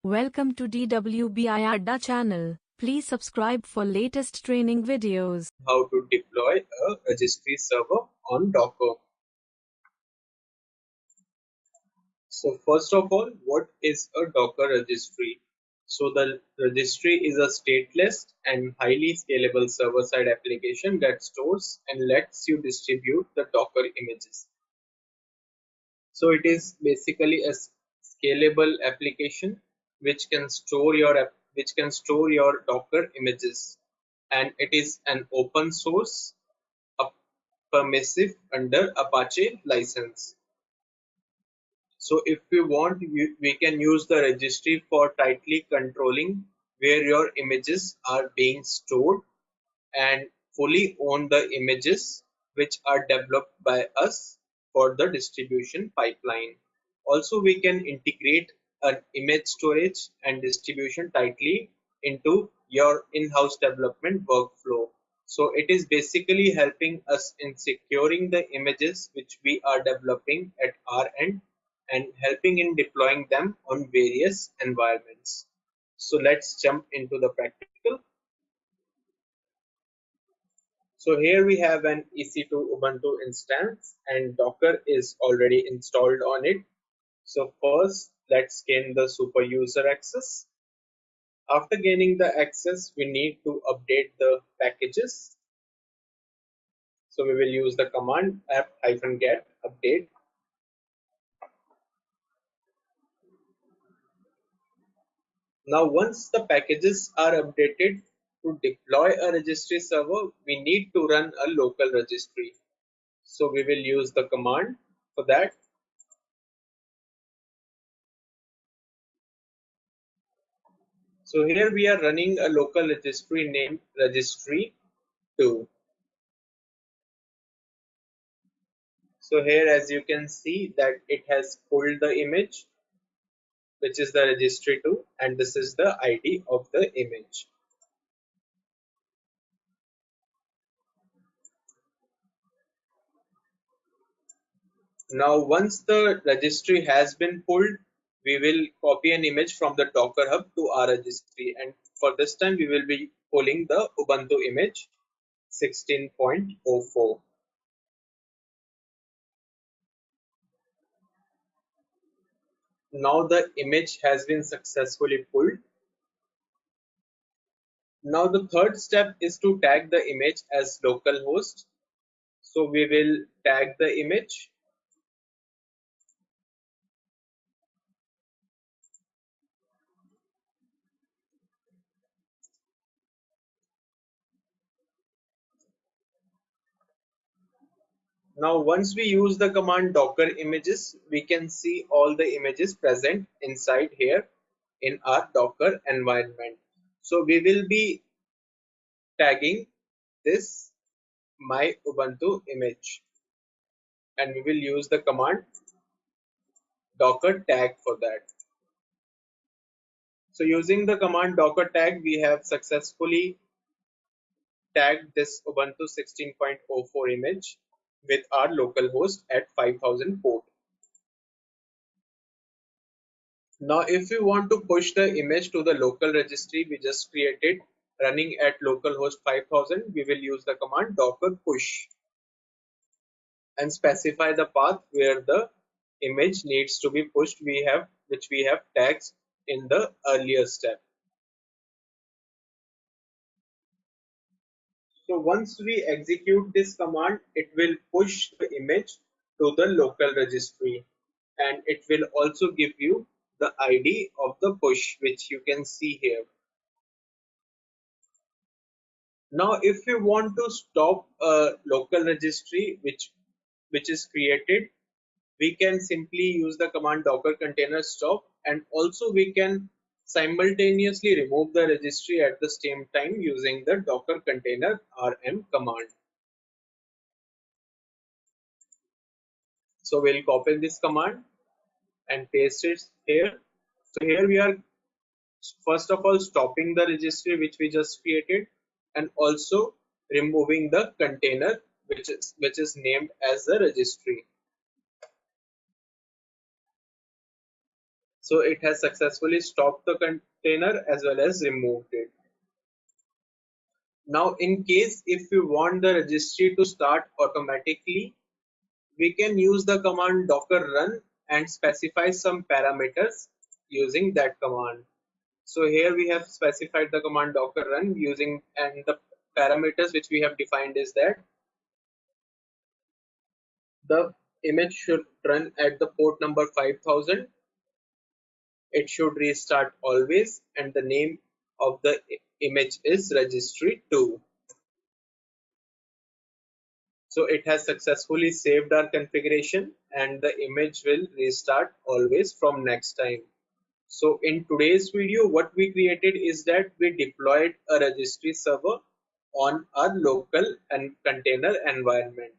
Welcome to DWBIADDA channel. Please subscribe for latest training videos. How to deploy a registry server on Docker. So first of all, what is a Docker registry? So the registry is a stateless and highly scalable server-side application that stores and lets you distribute the Docker images. So it is basically a scalable application which can store your Docker images, and it is an open source permissive under Apache license. So if we want, we can use the registry for tightly controlling where your images are being stored and fully own the images which are developed by us for the distribution pipeline. Also, we can integrate an image storage and distribution tightly into your in-house development workflow. So it is basically helping us in securing the images which we are developing at our end and helping in deploying them on various environments. So let's jump into the practical. So here we have an EC2 Ubuntu instance and Docker is already installed on it. So first, let's gain the super user access. After gaining the access, we need to update the packages. So we will use the command app-get update. Now once the packages are updated, to deploy a registry server, we need to run a local registry. So we will use the command for that. So here we are running a local registry named registry2. So here, as you can see, that it has pulled the image, which is the registry2, and this is the ID of the image. Now once the registry has been pulled, we will copy an image from the Docker Hub to our registry, and for this time we will be pulling the Ubuntu image 16.04. Now the image has been successfully pulled. Now the third step is to tag the image as localhost. So we will tag the image. Now once we use the command docker images, we can see all the images present inside here in our Docker environment. So we will be tagging this my Ubuntu image, and we will use the command docker tag for that. So using the command docker tag, we have successfully tagged this Ubuntu 16.04 image with our localhost at 5000 port. Now if we want to push the image to the local registry we just created running at localhost 5000, we will use the command docker push and specify the path where the image needs to be pushed, which we have tagged in the earlier step. So once we execute this command, it will push the image to the local registry, and it will also give you the ID of the push, which you can see here. Now if you want to stop a local registry which is created, we can simply use the command docker container stop, and also we can simultaneously remove the registry at the same time using the docker container rm command. So we'll copy this command and paste it here. So here we are first of all stopping the registry which we just created, and also removing the container which is named as the registry. So it has successfully stopped the container as well as removed it. Now, in case if we want the registry to start automatically, we can use the command docker run and specify some parameters using that command. So here we have specified the command docker run using, and the parameters which we have defined is that the image should run at the port number 5000, it should restart always, and the name of the image is registry 2. So it has successfully saved our configuration and the image will restart always from next time. So in today's video, what we created is that we deployed a registry server on our local and container environment.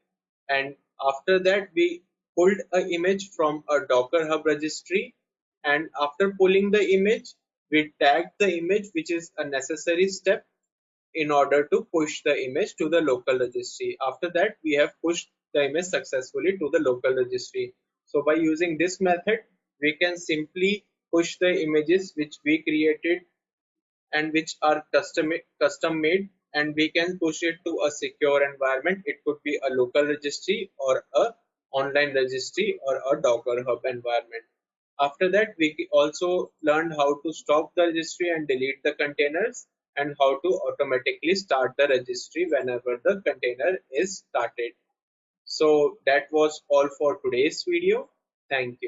And after that, we pulled an image from a Docker Hub registry. And after pulling the image, we tagged the image, which is a necessary step in order to push the image to the local registry. After that, we have pushed the image successfully to the local registry. So by using this method, we can simply push the images which we created and which are custom made, and we can push it to a secure environment. It could be a local registry or a online registry or a Docker Hub environment. After that, we also learned how to stop the registry and delete the containers, and how to automatically start the registry whenever the container is started. So that was all for today's video. Thank you.